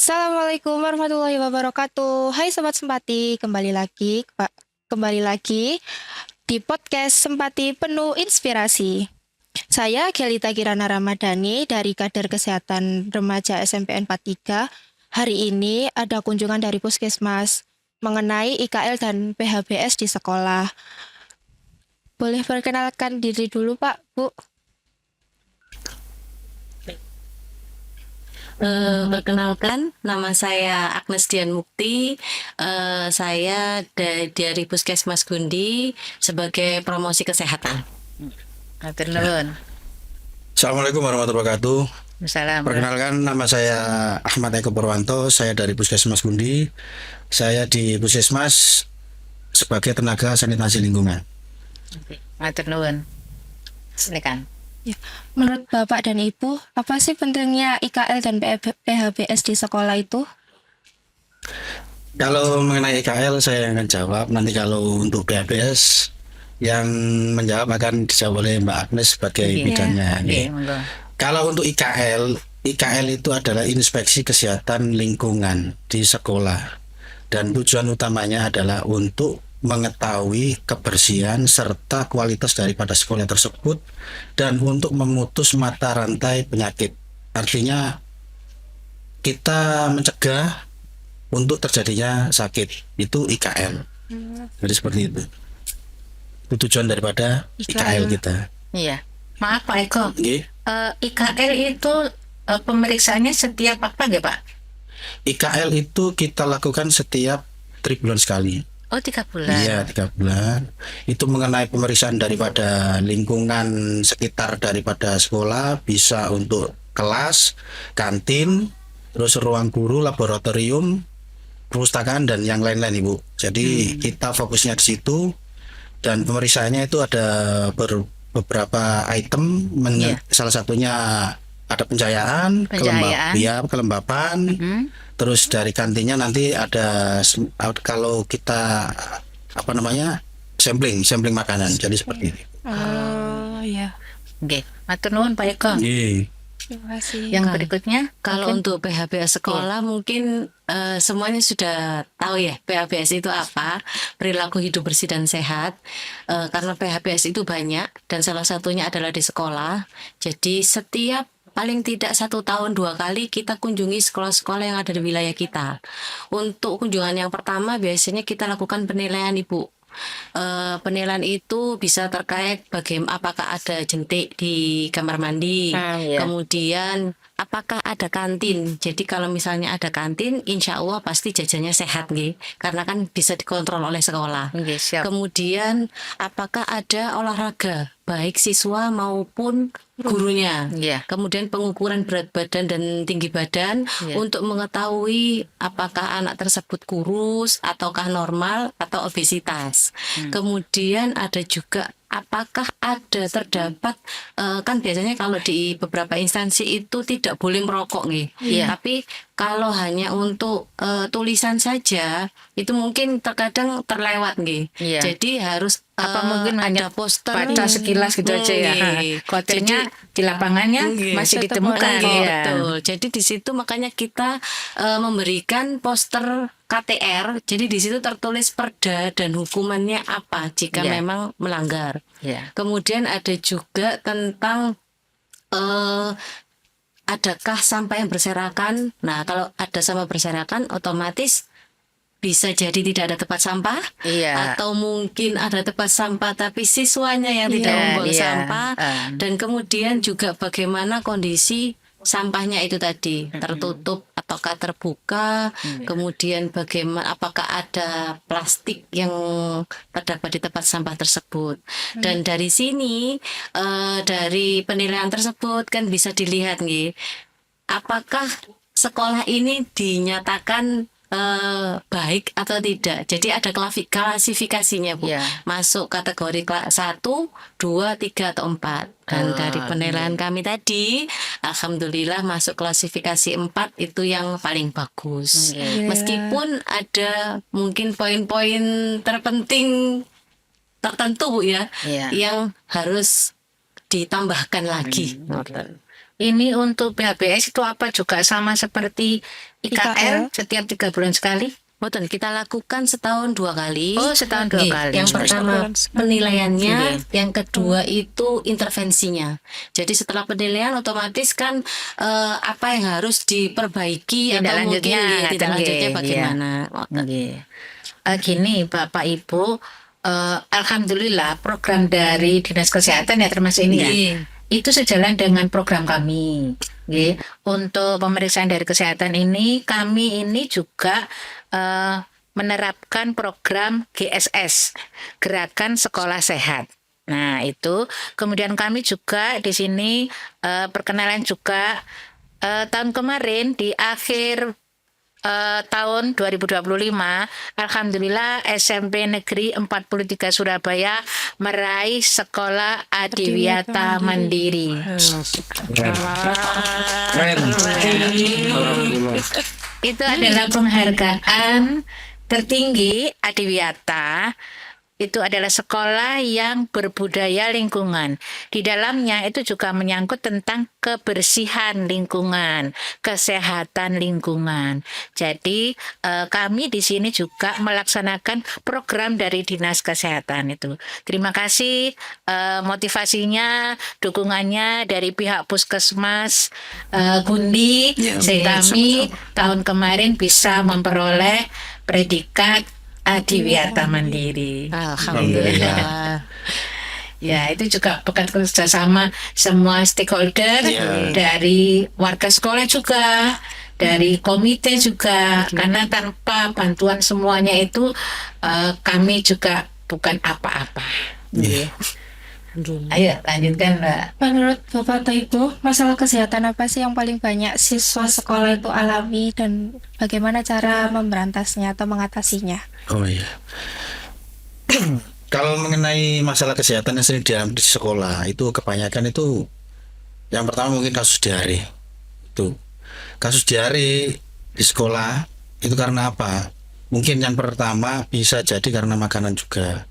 Assalamualaikum warahmatullahi wabarakatuh. Hai Sobat Sempati, kembali lagi di podcast Sempati Penuh Inspirasi. Saya Gelita Kirana Ramadhani dari Kader Kesehatan Remaja SMPN 43. Hari ini ada kunjungan dari Puskesmas mengenai IKL dan PHBS di sekolah. Boleh perkenalkan diri dulu Pak, Bu? Perkenalkan, nama saya Agnes Dian Mukti. Saya dari Puskesmas Gundi sebagai promosi kesehatan. Matur nuwun. Assalamualaikum warahmatullahi wabarakatuh. Salam. Perkenalkan, nama saya Ahmad Eko Purwanto. Saya dari Puskesmas Gundi. Saya di Puskesmas sebagai tenaga sanitasi lingkungan. Matur nuwun. Silakan. Ya, menurut Bapak dan Ibu, apa sih pentingnya IKL dan PHBS di sekolah itu? Kalau mengenai IKL saya akan jawab. Nanti kalau untuk PHBS yang menjawab akan dijawab oleh Mbak Agnes sebagai Oke. bidangnya. Oke, monggo. Kalau untuk IKL itu adalah inspeksi kesehatan lingkungan di sekolah. Dan tujuan utamanya adalah untuk mengetahui kebersihan serta kualitas daripada sekolah tersebut dan untuk memutus mata rantai penyakit. Artinya kita mencegah untuk terjadinya sakit. Itu IKL. Jadi seperti itu. Itu tujuan daripada IKL kita. Iya. Maaf Pak Eko. Nggih. IKL itu pemeriksaannya setiap apa nggih Pak? IKL itu kita lakukan setiap 3 bulan sekali. Oh 3 bulan. Iya, 3 bulan. Itu mengenai pemeriksaan daripada lingkungan sekitar daripada sekolah, bisa untuk kelas, kantin, terus ruang guru, laboratorium, perpustakaan dan yang lain-lain, Ibu. Jadi kita fokusnya di situ dan pemeriksaannya itu ada beberapa item, Iya. salah satunya ada pencahayaan, kelembapan. Terus dari kantinnya nanti ada kalau kita sampling makanan. Jadi seperti ini. Oh ya, Nggih. Matur nuwun Pak Eko. Iya. terima kasih. Yang berikutnya Kalau untuk PHBS sekolah mungkin semuanya sudah tahu ya PHBS itu apa, perilaku hidup bersih dan sehat. Karena PHBS itu banyak dan salah satunya adalah di sekolah. Jadi setiap paling tidak 1 tahun 2 kali kita kunjungi sekolah-sekolah yang ada di wilayah kita. Untuk kunjungan yang pertama biasanya kita lakukan penilaian Ibu. Penilaian itu bisa terkait bagaimana apakah ada jentik di kamar mandi, Iya. kemudian apakah ada kantin. Jadi kalau misalnya ada kantin, insya Allah pasti jajannya sehat nih, karena kan bisa dikontrol oleh sekolah. Nggih, siap. Kemudian apakah ada olahraga baik siswa maupun gurunya. Iya. Kemudian pengukuran berat badan dan tinggi badan Iya. untuk mengetahui apakah anak tersebut kurus ataukah normal atau obesitas. Kemudian ada juga apakah terdapat kan biasanya kalau di beberapa instansi itu tidak boleh merokok nih. Iya. Tapi kalau hanya untuk tulisan saja itu mungkin terkadang terlewat nih. Iya. Jadi harus Apa mungkin hanya ada poster baca sekilas gitu aja ya. Nggih. Kontennya Jadi, di lapangannya nggih, masih tetap ditemukan nggih, ya. betul. Jadi di situ makanya kita memberikan poster KTR. Jadi di situ tertulis perda dan hukumannya apa jika Iya. memang melanggar. Iya. Kemudian ada juga tentang adakah sampah yang berserakan. Nah, kalau ada sampah berserakan otomatis bisa jadi tidak ada tempat sampah, Iya. atau mungkin ada tempat sampah tapi siswanya yang tidak Iya, membuang iya. sampah, dan kemudian juga bagaimana kondisi sampahnya itu tadi tertutup ataukah terbuka, kemudian bagaimana apakah ada plastik yang terdapat di tempat sampah tersebut. Dan dari sini dari penilaian tersebut kan bisa dilihat nih apakah sekolah ini dinyatakan baik atau tidak. Jadi ada klasifikasinya Bu. Iya. Masuk kategori 1, 2, 3 atau 4. Dan dari penilaian kami tadi, alhamdulillah masuk klasifikasi 4 itu yang paling bagus. Iya. Meskipun ada mungkin poin-poin terpenting tertentu Bu ya, Iya. yang harus ditambahkan lagi. Ini untuk PHBS itu apa juga sama seperti IKL, IKL. setiap 3 bulan sekali? Betul, kita lakukan setahun 2 kali. Oh, setahun 2 Nggih, kali. Yang pertama penilaiannya, Nggih. yang kedua itu intervensinya. Jadi setelah penilaian otomatis kan apa yang harus diperbaiki Tindak atau mungkin lanjutnya, ya, tindak kan, lanjutnya nggih, bagaimana. Nggih. Gini Bapak Ibu, alhamdulillah program dari Dinas Kesehatan ya termasuk ini ya. Nggih. Itu sejalan dengan program kami. Nggih. Untuk pemeriksaan dari kesehatan ini, kami ini juga menerapkan program GSS, Gerakan Sekolah Sehat. Nah, itu kemudian kami juga di sini perkenalan juga tahun kemarin di akhir tahun 2025, alhamdulillah SMP Negeri 43 Surabaya meraih Sekolah Adiwiyata Mandiri. Keren. Itu adalah penghargaan tertinggi Adiwiyata. Itu adalah sekolah yang berbudaya lingkungan. Di dalamnya itu juga menyangkut tentang kebersihan lingkungan, kesehatan lingkungan. Jadi kami di sini juga melaksanakan program dari Dinas Kesehatan itu. Terima kasih motivasinya, dukungannya dari pihak Puskesmas Gundi, sehingga kami tahun kemarin bisa memperoleh predikat Adiwiyata Mandiri. Alhamdulillah. Ya, itu juga bekerja kerjasama semua stakeholder, dari warga sekolah juga, dari komite juga, karena tanpa bantuan semuanya itu kami juga bukan apa-apa. Ayo lanjutkan Mbak. Menurut Bapak atau Ibu, masalah kesehatan apa sih yang paling banyak siswa sekolah itu alami dan bagaimana cara memberantasnya atau mengatasinya? Oh iya. Kalau mengenai masalah kesehatan yang sering dialami di sekolah itu kebanyakan itu yang pertama mungkin kasus diare. Itu kasus diare di sekolah itu karena apa? Mungkin yang pertama bisa jadi karena makanan juga.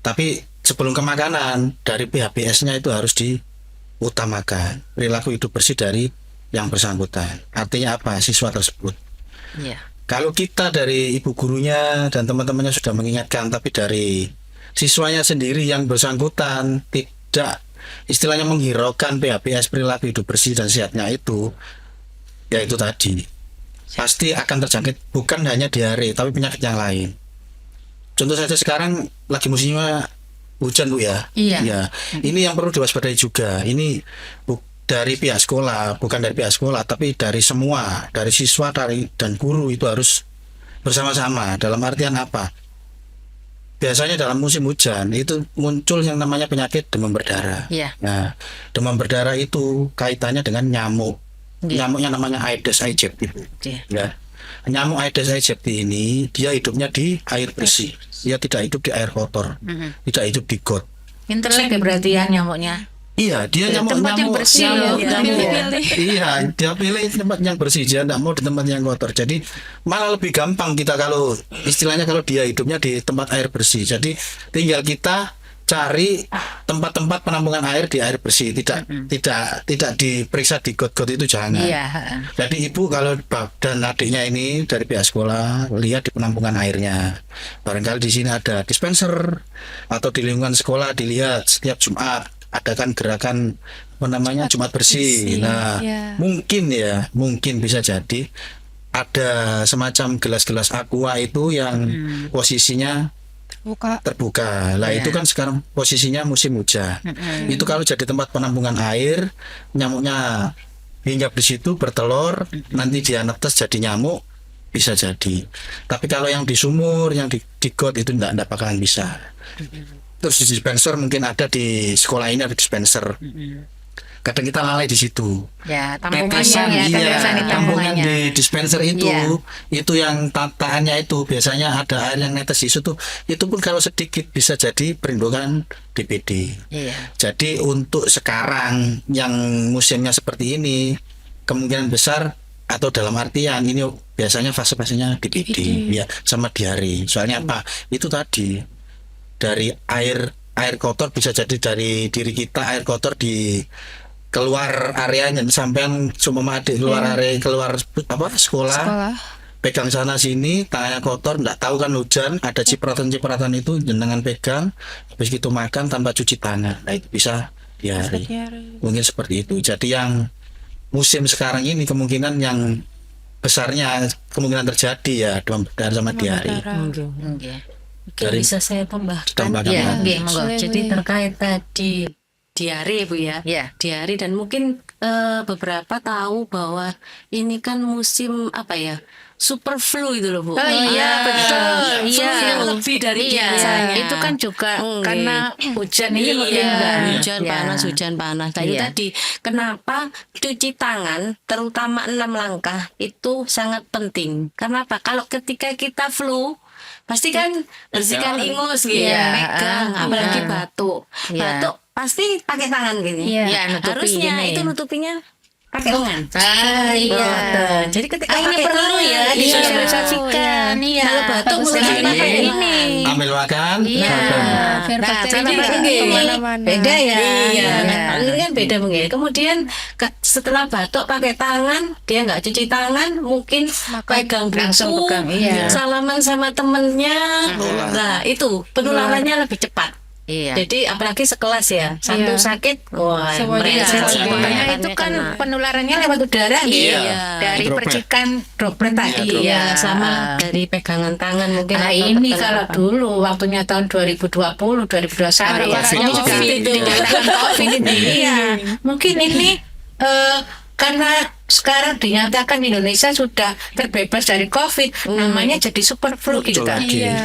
Tapi sebelum ke makanan, dari PHBS-nya itu harus diutamakan perilaku hidup bersih dari yang bersangkutan. Artinya apa? Siswa tersebut. Iya. Kalau kita dari ibu gurunya dan teman-temannya sudah mengingatkan, tapi dari siswanya sendiri yang bersangkutan tidak istilahnya menghiraukan PHBS perilaku hidup bersih dan sehatnya itu, ya itu tadi pasti akan terjangkit bukan hanya diare tapi penyakit yang lain. Contoh saja sekarang lagi musimnya hujan Bu ya. Iya. Ya, ini yang perlu diwaspadai juga. Ini dari pihak sekolah, bukan dari pihak sekolah, tapi dari semua, dari siswa, dan guru itu harus bersama-sama. Dalam artian apa? Biasanya dalam musim hujan itu muncul yang namanya penyakit demam berdarah. Iya. Nah, demam berdarah itu kaitannya dengan nyamuk. Iya. Nyamuknya namanya Aedes aegypti. Iya. Ya. Nyamuk Aedes aegypti ini dia hidupnya di air bersih. Dia tidak hidup di air kotor. Tidak hidup di got. Intelek ya berarti ya nyamuknya. Iya, dia tempat yang bersih ya. Iya, dia pilih tempat yang bersih, dia tidak mau di tempat yang kotor. Jadi malah lebih gampang kita kalau istilahnya kalau dia hidupnya di tempat air bersih. Jadi tinggal kita cari tempat-tempat penampungan air di air bersih, tidak diperiksa di got-got itu jangan. Iya. Jadi ibu kalau dan adiknya ini dari pihak sekolah lihat di penampungan airnya. Barangkali di sini ada dispenser atau di lingkungan sekolah dilihat setiap Jumat adakan gerakan apa namanya Jumat bersih. Nah, mungkin bisa jadi ada semacam gelas-gelas aqua itu yang posisinya terbuka. Lah itu kan sekarang posisinya musim hujan. Itu kalau jadi tempat penampungan air, nyamuknya hinggap di situ bertelur, nanti dia netes jadi nyamuk, bisa jadi. Tapi kalau yang di sumur, yang di got itu enggak bakalan bisa. Terus di dispenser mungkin ada di sekolah ini ada dispenser. Kadang kita lalai di situ. Ya, Tetesan, tampungannya ya, tetesan di tampungan tampungannya. di dispenser itu, Iya. itu yang tataannya itu biasanya ada air yang netes di situ. Itu pun kalau sedikit bisa jadi perindukan DPD. Iya. Jadi untuk sekarang yang musimnya seperti ini kemungkinan besar atau dalam artian ini biasanya fase-fasenya DPD ya sama diare. Soalnya apa? Itu tadi dari air kotor bisa jadi dari diri kita air kotor di keluar areanya, sampean cuma adik keluar area keluar apa sekolah, Sekolah. pegang sana sini, tangannya kotor, nggak tahu kan hujan, ada cipratan-cipratan itu jenengan pegang, habis itu makan tanpa cuci tangan, nah itu bisa diare. Mungkin seperti itu. Jadi yang musim sekarang ini kemungkinan yang besarnya kemungkinan terjadi ya demam berdarah sama diare. Nggih. Mungkin Dari- bisa saya tambahkan. Tambahkan. Iya, nggih, monggo. Boleh, Jadi boleh. terkait tadi diare Bu ya. Iya. Diare dan mungkin beberapa tahu bahwa ini kan musim apa ya? Super flu itu loh Bu. Oh iya, betul. Flu Iya. yang lebih dari Iya, biasanya. itu kan juga Nggih. karena hujan ini mungkin Iya, kan. hujan panas. Nah, itu Iya. tadi kenapa cuci tangan terutama 6 langkah itu sangat penting. Karena apa? Kalau ketika kita flu pasti kan bersihkan ingus gitu, Iya, pegang, apalagi iya. batuk. Iya. Batuk pasti pakai tangan gini. Iya. Iya, nutupi Harusnya gini. itu nutupinya pakai lengan. Iya. Betul. Jadi ketika Ah, ini pakai perlu tangan, ya disosialisasikan. Iya. Kalau batuk Bagus mesti sekali. pakai ini. Ambil makan, Iya. Biar Nah, bakteri cara tidak begini, kemana-mana. beda ya. Iya, Iya. ini kan beda mungkin. Kemudian setelah batuk pakai tangan, dia nggak cuci tangan, mungkin pegang buku, Langsung pegang, iya. salaman sama temennya. Nah, itu penularannya lebih cepat. Iya. Jadi apalagi sekelas ya, satu Iya. sakit, wah, Semuanya mereka kena. semuanya Makanya akan itu kan kena. penularannya lewat udara gitu. Iya. Dari Droplet. percikan droplet tadi. Iya, sama dari pegangan tangan mungkin. Nah, atau ini tekan kalau apa. dulu waktunya tahun 2020, 2021 Parah-parahnya ini sudah COVID itu. dinyatakan COVID ini. Iya. Mungkin ini karena sekarang dinyatakan Indonesia sudah terbebas dari COVID, namanya jadi super flu gitu kan. lagi. Iya,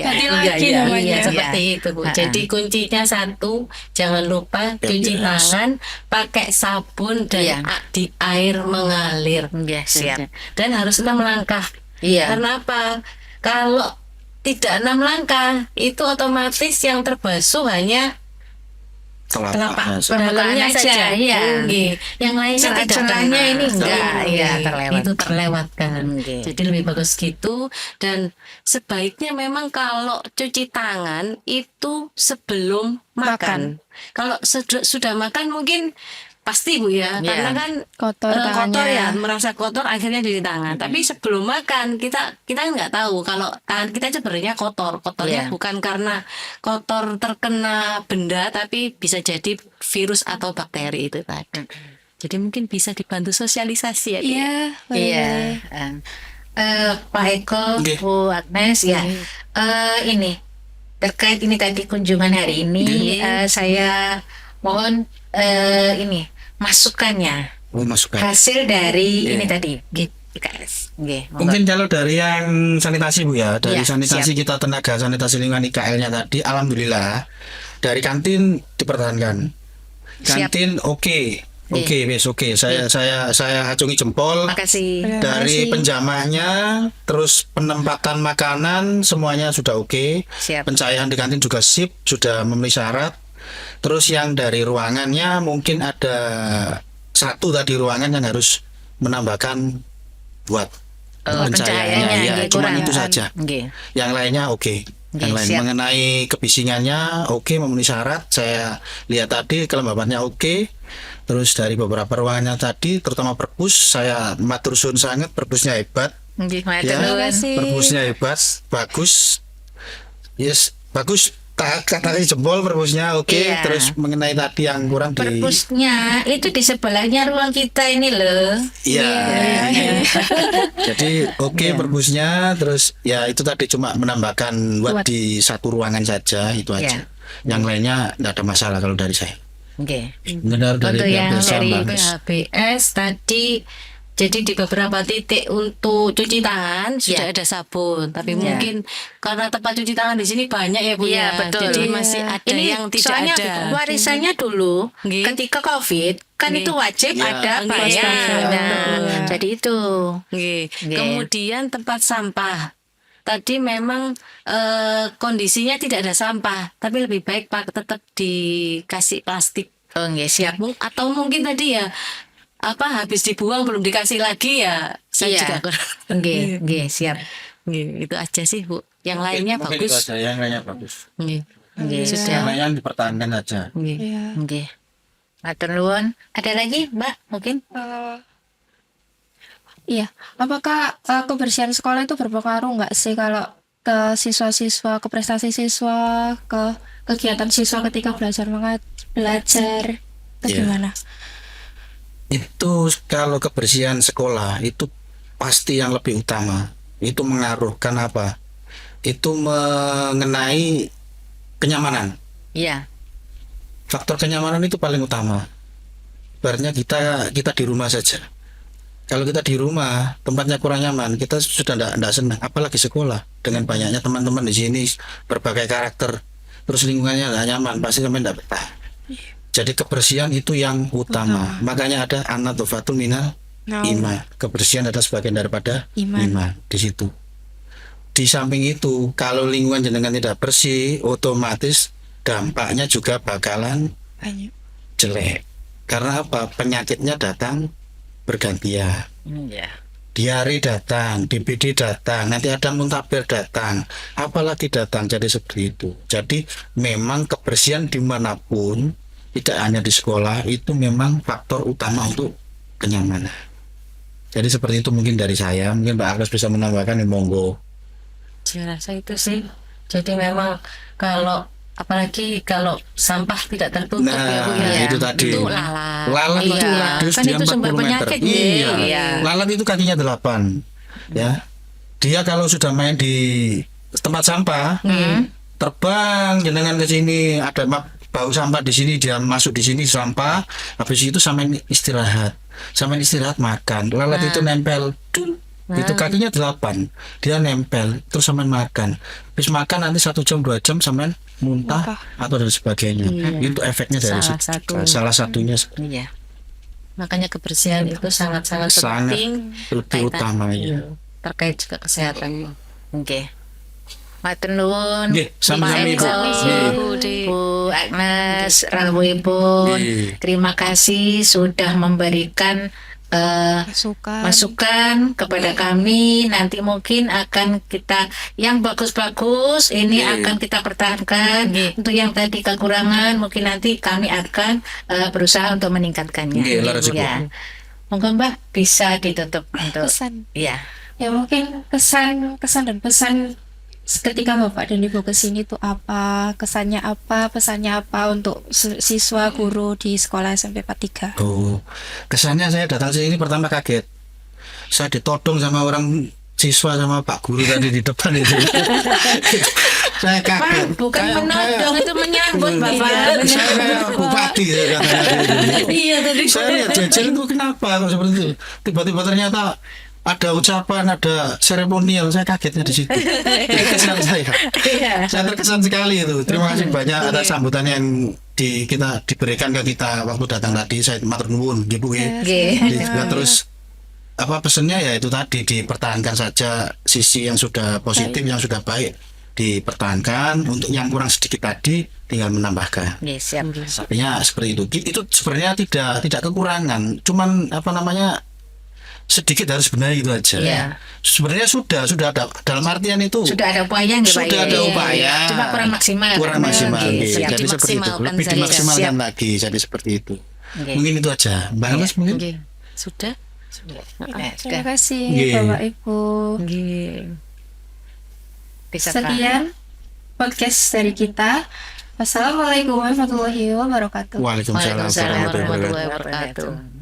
Ganti iya, lagi iya, namanya. iya, seperti itu Bu. Ha-ha. Jadi kuncinya satu, jangan lupa cuci tangan, pakai sabun dan Iya. di air mengalir. Iya, siap. Dan harus 6 langkah. Iya. Karena apa? Kalau tidak 6 langkah, itu otomatis yang terbasuh hanya telapak dalamnya Permukaan aja, saja. iya. Nggih. Yang lainnya tidak Celah-celahnya kena. ini enggak, Nggih. iya, terlewat. Itu terlewatkan. Nggih. Jadi lebih bagus gitu, dan sebaiknya memang kalau cuci tangan itu sebelum makan. Kalau sudah makan mungkin pasti Bu ya, Iya. karena kan Kotor kotor tangannya. ya, merasa kotor akhirnya cuci tangan. Tapi sebelum makan kita nggak tahu kalau tangan kita sebenarnya kotor. Kotornya Iya. bukan karena kotor terkena benda, tapi bisa jadi virus atau bakteri itu tadi. Jadi mungkin bisa dibantu sosialisasi ya. Bu. Iya, boleh. Iya. Pak Eko, Nggih. Bu Agnes ya. Ini terkait ini tadi kunjungan hari ini, saya mohon ini masukannya, Oh, masukan. hasil dari Iya. ini tadi. IKS. Nggih, monggo. Mungkin kalau dari yang sanitasi Bu ya, dari Iya, sanitasi kita tenaga sanitasi lingkungan IKL-nya tadi, alhamdulillah dari kantin dipertahankan. Siap. Kantin oke. Oke. Saya acungi jempol. Makasih. Terima Dari kasih. penjamahnya, terus penempatan makanan semuanya sudah oke. Siap. Pencahayaan di kantin juga sip, sudah memenuhi syarat. Terus yang dari ruangannya mungkin ada satu tadi ruangan yang harus menambahkan buat Pencahayaannya ya, nggih, cuma kurang. itu saja. Nggih. Yang lainnya oke. Yang lain siap. mengenai kebisingannya oke, memenuhi syarat. Saya lihat tadi kelembabannya oke. Terus dari beberapa ruangannya tadi, terutama perpus, saya matur suwun sangat, perpusnya hebat. Nggih, Ya, matur nuwun. kasih. perpusnya hebat, bagus. Yes, bagus. Tak kasih jempol perpusnya oke. Iya. Terus mengenai tadi yang kurang di Perpusnya itu di sebelahnya ruang kita ini loh. Iya. Jadi oke perpusnya, terus ya itu tadi cuma menambahkan buat di satu ruangan saja itu aja. Yang lainnya tidak ada masalah kalau dari saya. Oke. Benar Untuk dari yang pihak Dari Desa, Mbak. PHBS tadi, jadi di beberapa titik untuk cuci tangan sudah ada sabun, tapi mungkin karena tempat cuci tangan di sini banyak ya Bu Iya, ya. betul. Jadi Iya. masih ada Ini yang tidak soalnya ada. warisannya dulu Nggih. ketika COVID kan Nggih. itu wajib Ya, ada nggih. bayar. Betul. Nah, jadi itu. Nggih. Nggih. Kemudian tempat sampah. Tadi memang kondisinya tidak ada sampah, tapi lebih baik Pak tetap dikasih plastik. Oh, nggih, siap. Atau mungkin tadi ya habis dibuang belum dikasih lagi ya. Saya Iya. juga kurang. Nggih, nggih, siap. Nggih, itu aja sih Bu. Yang lainnya Mungkin itu bagus. aja, yang lainnya bagus. Nggih. Nggih, Yang Sudah. lainnya dipertahankan aja. Nggih. Iya. Nggih. Matur nuwun. Ada lagi, Mbak? Mungkin? Iya, apakah kebersihan sekolah itu berpengaruh nggak sih kalau ke siswa-siswa, ke prestasi siswa, ke kegiatan siswa ketika belajar, itu Iya. gimana? Itu kalau kebersihan sekolah itu pasti yang lebih utama. Itu mengaruhkan apa? Itu mengenai kenyamanan. Iya. Faktor kenyamanan itu paling utama. Ibaratnya kita di rumah saja. Kalau kita di rumah tempatnya kurang nyaman, kita sudah tidak senang. Apalagi sekolah dengan banyaknya teman-teman di sini berbagai karakter, terus lingkungannya nggak nyaman, pasti kami tidak betah. Jadi kebersihan itu yang utama. Makanya ada an-nadzafatun minal iman. Kebersihan adalah sebagian daripada Iman. iman di situ. Di samping itu, kalau lingkungan jenengan tidak bersih, otomatis dampaknya juga bakalan Banyak. jelek. Karena apa? Penyakitnya datang bergantian. Iya. Diare datang, DBD datang, nanti ada muntaber datang, apalagi datang. Jadi seperti itu. Jadi memang kebersihan dimanapun, tidak hanya di sekolah, itu memang faktor utama untuk kenyamanan. Jadi seperti itu mungkin dari saya. Mungkin Pak Agus bisa menambahkan, monggo. Saya rasa itu sih. Jadi memang kalau apalagi kalau sampah tidak tertutup Nah, ya Bu ya. itu tadi. Itu lalat. Lalat Iya. itu radius Kan dia itu 40 sumber meter. penyakit ya. Iya. Iya. Lalat itu kakinya 8. Ya. Dia kalau sudah main di tempat sampah, terbang jenengan ke sini, ada bau sampah di sini, dia masuk di sini sampah, habis itu sampai istirahat. Sampai istirahat makan. Lalat itu nempel. Itu kakinya 8. Dia nempel terus sampai makan. Habis makan nanti 1 jam 2 jam sampai muntah atau dan sebagainya. Itu efeknya dari Salah situ. satu. Salah satunya Iya. Makanya kebersihan itu sangat-sangat sangat penting. lebih Kaitan- utama ya. iya, terkait juga kesehatan. Oke. Matur nuwun. Nggih, sami-sami, Bu. Nggih. Bu Agnes rawuhipun. Nggih. Terima kasih sudah memberikan Masukan. masukan kepada kami. Nanti mungkin akan kita yang bagus-bagus ini akan kita pertahankan. Untuk yang tadi kekurangan mungkin nanti kami akan berusaha untuk meningkatkannya. Nggih, laras, Bu. Ya. Monggo Mbak bisa ditutup untuk Pesan. ya. Ya mungkin kesan dan pesan ketika Bapak dan Ibu kesini tuh apa, kesannya apa, pesannya apa untuk siswa guru di sekolah SMP 43. Oh, kesannya saya datang sini pertama kaget. Saya ditodong sama orang siswa sama Pak Guru tadi di depan itu. Saya kaget. Pak, bukan menodong itu menyambut Bapak. Saya kayak bupati saya katanya. Iya tadi. Saya lihat jajan itu kenapa kok seperti itu. Tiba-tiba ternyata ada ucapan, ada seremonial. Saya kagetnya di situ. Itu kesan saya. Iya. Saya terkesan sekali itu. Terima kasih banyak atas sambutan yang kita diberikan ke kita waktu datang tadi. Saya matur nuwun, nggih Bu. Nggih. Jadi juga terus apa pesannya ya itu tadi, dipertahankan saja sisi yang sudah positif, yang sudah baik dipertahankan. Untuk yang kurang sedikit tadi tinggal menambahkan. Nggih, siap. Artinya seperti itu. Itu sebenarnya tidak kekurangan, cuman apa namanya sedikit harus benar gitu aja. Iya. Sebenarnya sudah ada, dalam artian itu Sudah ada upaya nggih Pak? sudah ada Iya. upaya. Cuma kurang maksimal. Kurang maksimal. Nggih, Nggih. siap. Jadi seperti itu. Dimaksimalkan Lebih saja. dimaksimalkan Siap. lagi. Jadi seperti itu. Nggih. Mungkin itu aja. Mbak Agnes mungkin. Nggih. Sudah. Nah, Terima kasih Nggih. Bapak Ibu. Nggih. bisa Sekian podcast dari kita. Wassalamualaikum warahmatullahi wabarakatuh. Waalaikumsalam Waalaikumsalam warahmatullahi wabarakatuh. warahmatullahi wabarakatuh.